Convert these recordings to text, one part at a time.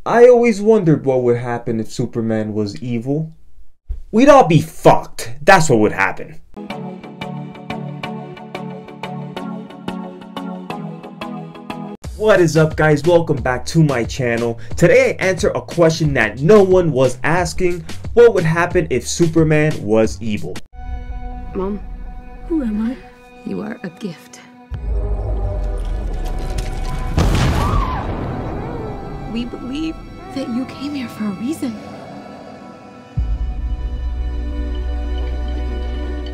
I always wondered what would happen if Superman was evil. We'd all be fucked. That's what would happen. What is up, guys? Welcome back to my channel. Today I answer a question that no one was asking. What would happen if Superman was evil? Mom, who am I? You are a gift. We believe that you came here for a reason.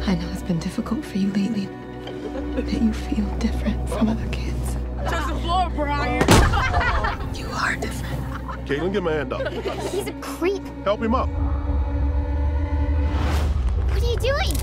I know it's been difficult for you lately, that you feel different from other kids. Touch the floor, Brian. You are different. Caitlin, get my hand up. He's a creep. Help him up. What are you doing?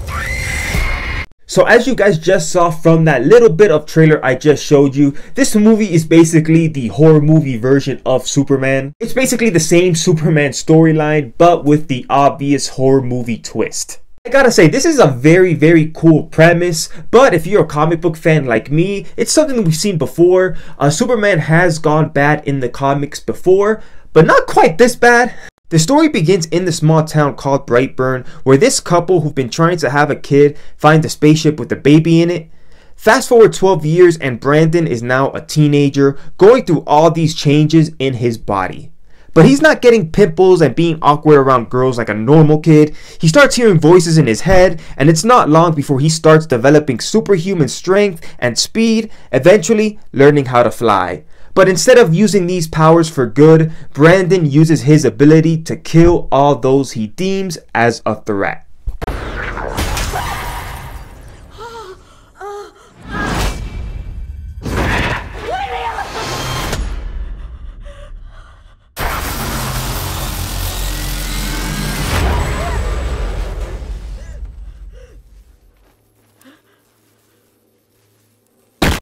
So as you guys just saw from that little bit of trailer I just showed you, this movie is basically the horror movie version of Superman. It's basically the same Superman storyline, but with the obvious horror movie twist. I gotta say, this is a very cool premise, but if you're a comic book fan like me, it's something we've seen before. Superman has gone bad in the comics before, but not quite this bad. The story begins in the small town called Brightburn, where this couple who've been trying to have a kid find a spaceship with a baby in it. Fast forward 12 years and Brandon is now a teenager, going through all these changes in his body. But he's not getting pimples and being awkward around girls like a normal kid. He starts hearing voices in his head, and it's not long before he starts developing superhuman strength and speed, eventually learning how to fly. But instead of using these powers for good, Brandon uses his ability to kill all those he deems as a threat.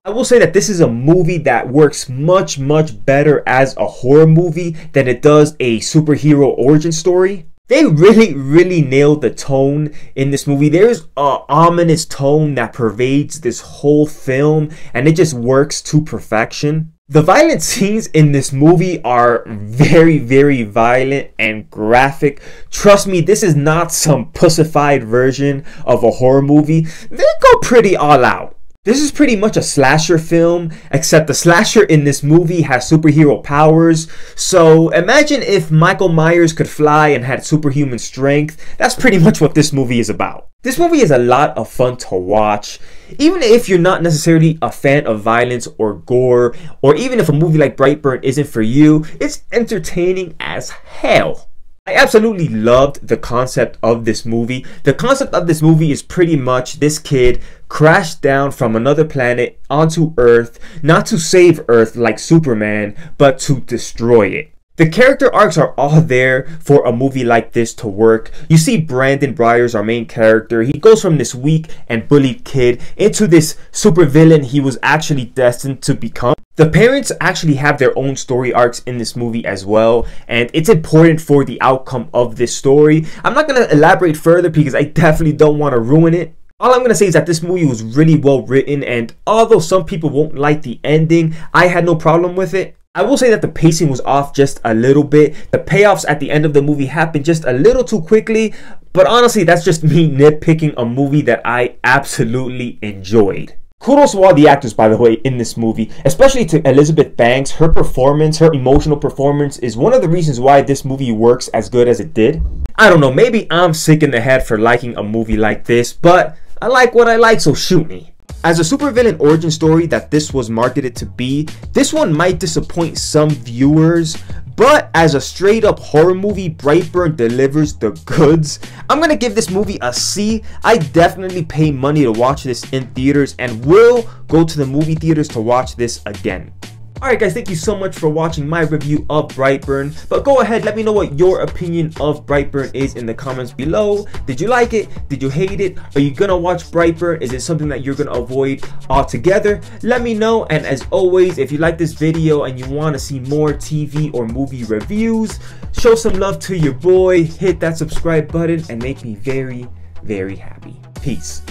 I will say that this is a movie that works much better as a horror movie than it does a superhero origin story. They really nailed the tone in this movie. There's an ominous tone that pervades this whole film, and it just works to perfection. The violent scenes in this movie are very violent and graphic. Trust me, this is not some pussified version of a horror movie. They go pretty all out. This is pretty much a slasher film, except the slasher in this movie has superhero powers. So imagine if Michael Myers could fly and had superhuman strength. That's pretty much what this movie is about. This movie is a lot of fun to watch. Even if you're not necessarily a fan of violence or gore, or even if a movie like Brightburn isn't for you, it's entertaining as hell. I absolutely loved the concept of this movie. The concept of this movie is pretty much this kid crashed down from another planet onto Earth, not to save Earth like Superman, but to destroy it. The character arcs are all there for a movie like this to work. You see Brandon Byers, our main character. He goes from this weak and bullied kid into this supervillain he was actually destined to become. The parents actually have their own story arcs in this movie as well, and it's important for the outcome of this story. I'm not going to elaborate further because I definitely don't want to ruin it. All I'm going to say is that this movie was really well written, and although some people won't like the ending, I had no problem with it. I will say that the pacing was off just a little bit. The payoffs at the end of the movie happened just a little too quickly, but honestly, that's just me nitpicking a movie that I absolutely enjoyed. Kudos to all the actors, by the way, in this movie, especially to Elizabeth Banks. Her performance, her emotional performance, is one of the reasons why this movie works as good as it did. I don't know, maybe I'm sick in the head for liking a movie like this, but I like what I like, so shoot me. As a supervillain origin story that this was marketed to be, this one might disappoint some viewers, but as a straight up horror movie, Brightburn delivers the goods. I'm gonna give this movie a C. I definitely pay money to watch this in theaters and will go to the movie theaters to watch this again. Alright guys, thank you so much for watching my review of Brightburn. But go ahead, let me know what your opinion of Brightburn is in the comments below. Did you like it? Did you hate it? Are you gonna watch Brightburn? Is it something that you're gonna avoid altogether? Let me know, and as always, if you like this video and you want to see more TV or movie reviews, show some love to your boy, hit that subscribe button, and make me very happy. Peace.